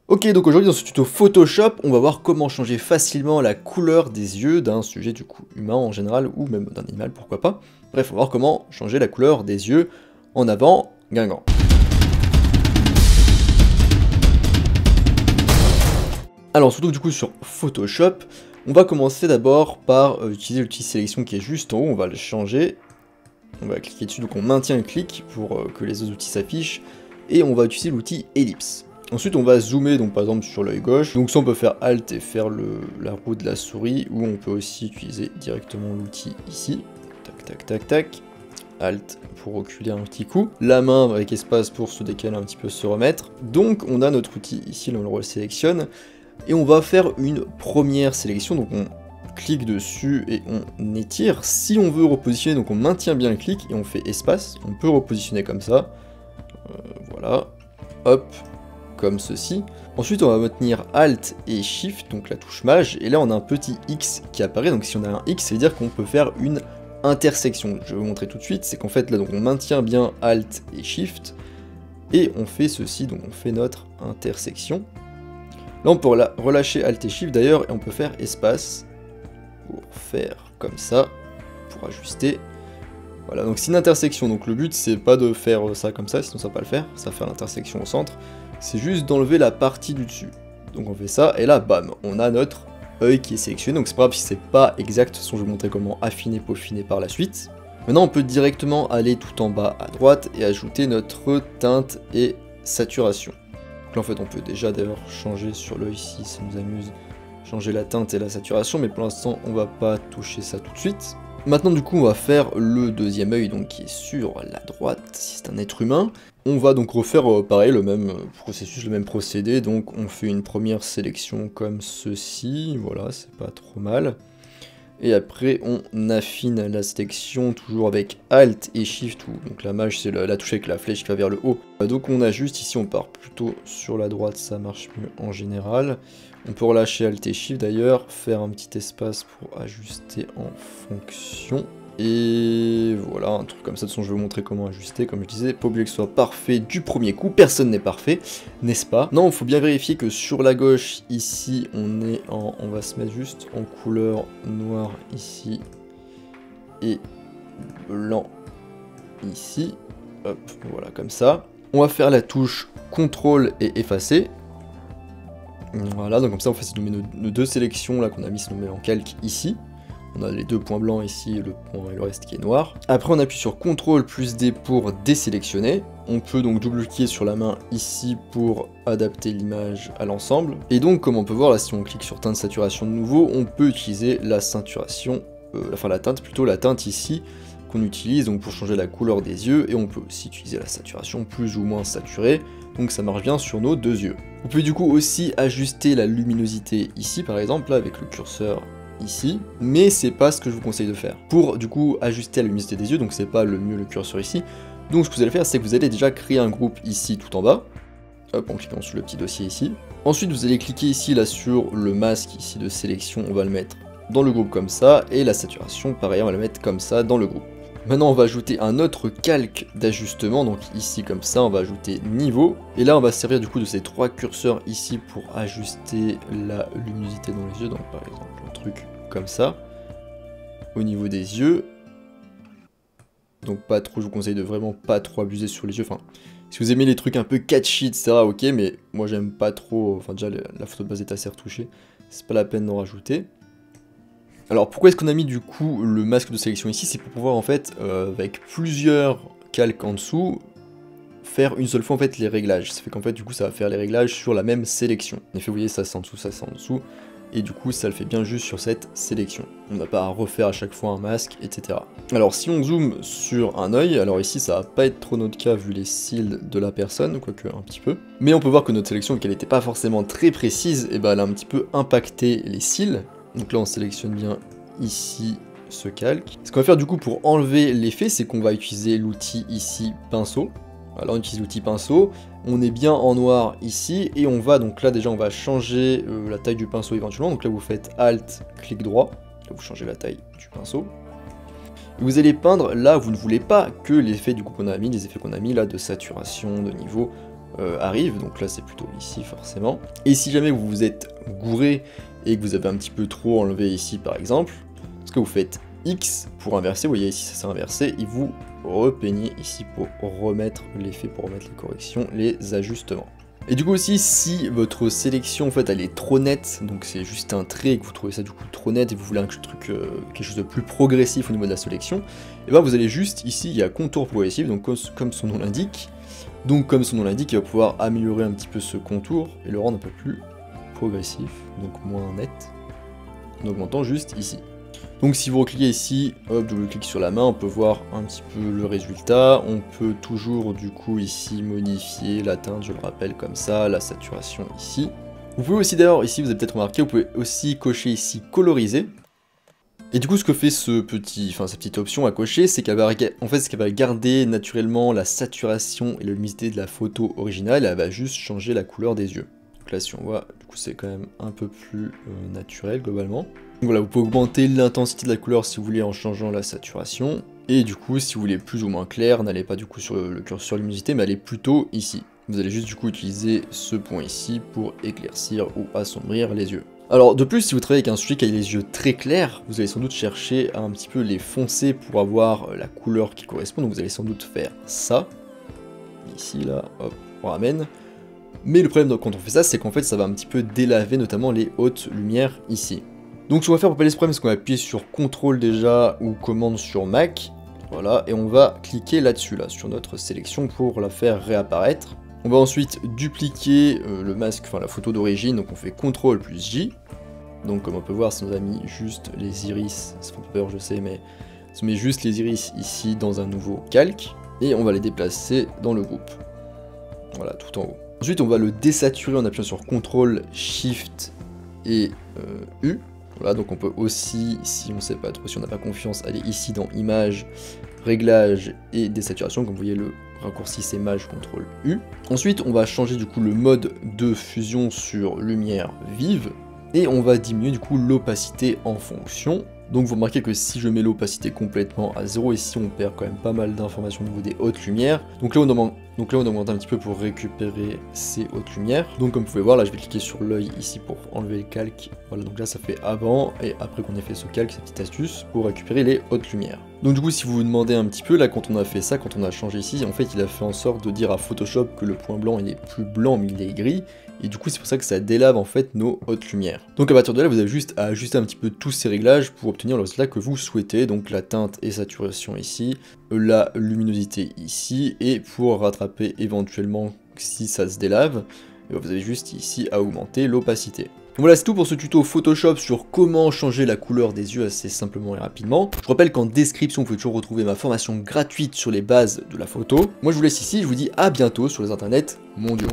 Ok, donc aujourd'hui dans ce tuto Photoshop, on va voir comment changer facilement la couleur des yeux d'un sujet du coup humain en général, ou même d'un animal, pourquoi pas. Bref, on va voir comment changer la couleur des yeux en avant, Guingamp. Alors surtout du coup sur Photoshop, on va commencer d'abord par utiliser l'outil sélection qui est juste en haut, on va le changer. On va cliquer dessus, donc on maintient le clic pour que les autres outils s'affichent, et on va utiliser l'outil ellipse. Ensuite on va zoomer donc par exemple sur l'œil gauche, donc ça on peut faire Alt et faire la roue de la souris, ou on peut aussi utiliser directement l'outil ici, tac tac tac tac, Alt pour reculer un petit coup, la main avec espace pour se décaler un petit peu, se remettre. Donc on a notre outil ici, là on le resélectionne, et on va faire une première sélection, donc on clique dessus et on étire. Si on veut repositionner, donc on maintient bien le clic et on fait espace, on peut repositionner comme ça, voilà, hop, comme ceci. Ensuite on va maintenir Alt et Shift, donc la touche Maj, et là on a un petit X qui apparaît, donc si on a un X, ça veut dire qu'on peut faire une intersection. Je vais vous montrer tout de suite, c'est qu'en fait là donc on maintient bien Alt et Shift, et on fait ceci, donc on fait notre intersection. Là on peut relâcher Alt et Shift d'ailleurs, et on peut faire espace, pour faire comme ça, pour ajuster. Voilà, donc c'est une intersection, donc le but c'est pas de faire ça comme ça, sinon ça va pas le faire, ça va faire l'intersection au centre. C'est juste d'enlever la partie du dessus. Donc on fait ça, et là, bam, on a notre œil qui est sélectionné. Donc c'est pas grave si c'est pas exact, de toute façon je vais vous montrer comment affiner, peaufiner par la suite. Maintenant on peut directement aller tout en bas à droite et ajouter notre teinte et saturation. Donc là en fait on peut déjà d'ailleurs changer sur l'œil si ça nous amuse, changer la teinte et la saturation, mais pour l'instant on va pas toucher ça tout de suite. Maintenant du coup on va faire le deuxième œil, donc qui est sur la droite, si c'est un être humain. On va donc refaire pareil, le même processus, le même procédé, donc on fait une première sélection comme ceci, voilà, c'est pas trop mal. Et après on affine la sélection toujours avec Alt et Shift, donc la Maj c'est la touche avec la flèche qui va vers le haut. Donc on ajuste, ici on part plutôt sur la droite, ça marche mieux en général. On peut relâcher Alt et Shift d'ailleurs, faire un petit espace pour ajuster en fonction. Et voilà, un truc comme ça, de toute façon je vais vous montrer comment ajuster, comme je disais, pas oublier que ce soit parfait du premier coup, personne n'est parfait, n'est-ce pas? Non, il faut bien vérifier que sur la gauche, ici, on va se mettre juste en couleur noire ici, et blanc ici, hop, voilà, comme ça. On va faire la touche CTRL et effacer. Voilà, donc comme ça, en fait, ça nous met nos deux sélections là qu'on a mis, ça nous met en calque ici. On a les deux points blancs ici et le point et le reste qui est noir. Après on appuie sur CTRL plus D pour désélectionner. On peut donc double-cliquer sur la main ici pour adapter l'image à l'ensemble. Et donc comme on peut voir là, si on clique sur teinte saturation de nouveau, on peut utiliser la saturation, la teinte ici qu'on utilise donc pour changer la couleur des yeux. Et on peut aussi utiliser la saturation plus ou moins saturée. Donc ça marche bien sur nos deux yeux. Vous pouvez du coup aussi ajuster la luminosité ici par exemple, là avec le curseur ici, mais c'est pas ce que je vous conseille de faire. Pour du coup ajuster la luminosité des yeux, donc c'est pas le mieux le curseur ici, donc ce que vous allez faire c'est que vous allez déjà créer un groupe ici tout en bas, hop, en cliquant sur le petit dossier ici. Ensuite vous allez cliquer ici là sur le masque ici de sélection, on va le mettre dans le groupe comme ça, et la saturation pareil on va le mettre comme ça dans le groupe. Maintenant on va ajouter un autre calque d'ajustement, donc ici comme ça on va ajouter niveau, et là on va se servir du coup de ces trois curseurs ici pour ajuster la luminosité dans les yeux, donc par exemple un truc comme ça, au niveau des yeux, donc pas trop, je vous conseille de vraiment pas trop abuser sur les yeux, enfin si vous aimez les trucs un peu catchy etc ok, mais moi j'aime pas trop, enfin déjà la photo de base est assez retouchée, c'est pas la peine d'en rajouter. Alors pourquoi est-ce qu'on a mis du coup le masque de sélection ici? C'est pour pouvoir en fait, avec plusieurs calques en dessous, faire une seule fois en fait les réglages. Ça fait qu'en fait du coup ça va faire les réglages sur la même sélection. En effet vous voyez ça c'est en dessous, ça c'est en dessous, et du coup ça le fait bien juste sur cette sélection. On n'a pas à refaire à chaque fois un masque, etc. Alors si on zoome sur un œil, alors ici ça va pas être trop notre cas vu les cils de la personne, quoique un petit peu. Mais on peut voir que notre sélection, vu qu'elle n'était pas forcément très précise, et ben elle a un petit peu impacté les cils. Donc là on sélectionne bien ici ce calque. Ce qu'on va faire du coup pour enlever l'effet, c'est qu'on va utiliser l'outil ici pinceau. Voilà, on utilise l'outil pinceau, on est bien en noir ici, et on va donc là déjà on va changer la taille du pinceau éventuellement. Donc là vous faites Alt, clic droit, là vous changez la taille du pinceau. Et vous allez peindre là où vous ne voulez pas que l'effet du coup qu'on a mis, les effets qu'on a mis là de saturation, de niveau, arrive, donc là c'est plutôt ici forcément. Et si jamais vous vous êtes gouré et que vous avez un petit peu trop enlevé ici par exemple, ce que vous faites X pour inverser, vous voyez ici ça s'est inversé, et vous repeignez ici pour remettre l'effet, pour remettre les corrections, les ajustements. Et du coup aussi, si votre sélection en fait elle est trop nette, donc c'est juste un trait et que vous trouvez ça du coup trop net et vous voulez un truc, quelque chose de plus progressif au niveau de la sélection, et ben vous allez juste ici, il y a contour progressif, donc comme son nom l'indique. Donc comme son nom l'indique, il va pouvoir améliorer un petit peu ce contour et le rendre un peu plus progressif, donc moins net, en augmentant juste ici. Donc si vous recliquez ici, hop, double-clic sur la main, on peut voir un petit peu le résultat. On peut toujours du coup ici modifier la teinte, je le rappelle comme ça, la saturation ici. Vous pouvez aussi d'ailleurs, ici vous avez peut-être remarqué, vous pouvez aussi cocher ici coloriser. Et du coup ce que fait cette petite option à cocher, c'est qu'elle va garder naturellement la saturation et la luminosité de la photo originale, elle va juste changer la couleur des yeux. Donc là si on voit, du coup c'est quand même un peu plus naturel globalement. Donc voilà, vous pouvez augmenter l'intensité de la couleur si vous voulez en changeant la saturation. Et du coup, si vous voulez plus ou moins clair, n'allez pas du coup sur le curseur luminosité, mais allez plutôt ici. Vous allez juste du coup utiliser ce point ici pour éclaircir ou assombrir les yeux. Alors de plus, si vous travaillez avec un sujet qui a les yeux très clairs, vous allez sans doute chercher à un petit peu les foncer pour avoir la couleur qui correspond. Donc vous allez sans doute faire ça. Ici, là, hop, on ramène. Mais le problème quand on fait ça, c'est qu'en fait ça va un petit peu délaver notamment les hautes lumières ici. Donc ce qu'on va faire pour pallier ce problème, c'est qu'on va appuyer sur CTRL déjà ou commande sur Mac. Voilà, et on va cliquer là-dessus, là, sur notre sélection pour la faire réapparaître. On va ensuite dupliquer le masque, enfin la photo d'origine, donc on fait CTRL plus J. Donc comme on peut voir, ça nous a mis juste les iris, ça fait peur je sais, mais ça met juste les iris ici dans un nouveau calque. Et on va les déplacer dans le groupe. Voilà, tout en haut. Ensuite on va le désaturer en appuyant sur CTRL, SHIFT et U. Voilà, donc on peut aussi, si on ne sait pas trop, si on n'a pas confiance, aller ici dans Images, Réglages et Désaturation. Comme vous voyez, le raccourci c'est Maj CTRL U. Ensuite, on va changer du coup le mode de fusion sur lumière vive. Et on va diminuer du coup l'opacité en fonction. Donc vous remarquez que si je mets l'opacité complètement à 0, ici on perd quand même pas mal d'informations au niveau des hautes lumières. Donc là on augmente un petit peu pour récupérer ces hautes lumières. Donc comme vous pouvez voir, là je vais cliquer sur l'œil ici pour enlever le calque. Voilà, donc là ça fait avant et après qu'on ait fait ce calque, cette petite astuce pour récupérer les hautes lumières. Donc du coup si vous vous demandez un petit peu, là quand on a fait ça, quand on a changé ici, en fait il a fait en sorte de dire à Photoshop que le point blanc il est plus blanc mais il est gris. Et du coup c'est pour ça que ça délave en fait nos hautes lumières. Donc à partir de là vous avez juste à ajuster un petit peu tous ces réglages pour obtenir le résultat que vous souhaitez, donc la teinte et saturation ici, la luminosité ici, et pour rattraper éventuellement si ça se délave, vous avez juste ici à augmenter l'opacité. Donc voilà, c'est tout pour ce tuto Photoshop sur comment changer la couleur des yeux assez simplement et rapidement. Je rappelle qu'en description vous pouvez toujours retrouver ma formation gratuite sur les bases de la photo. Moi je vous laisse ici, je vous dis à bientôt sur les internets mondiaux.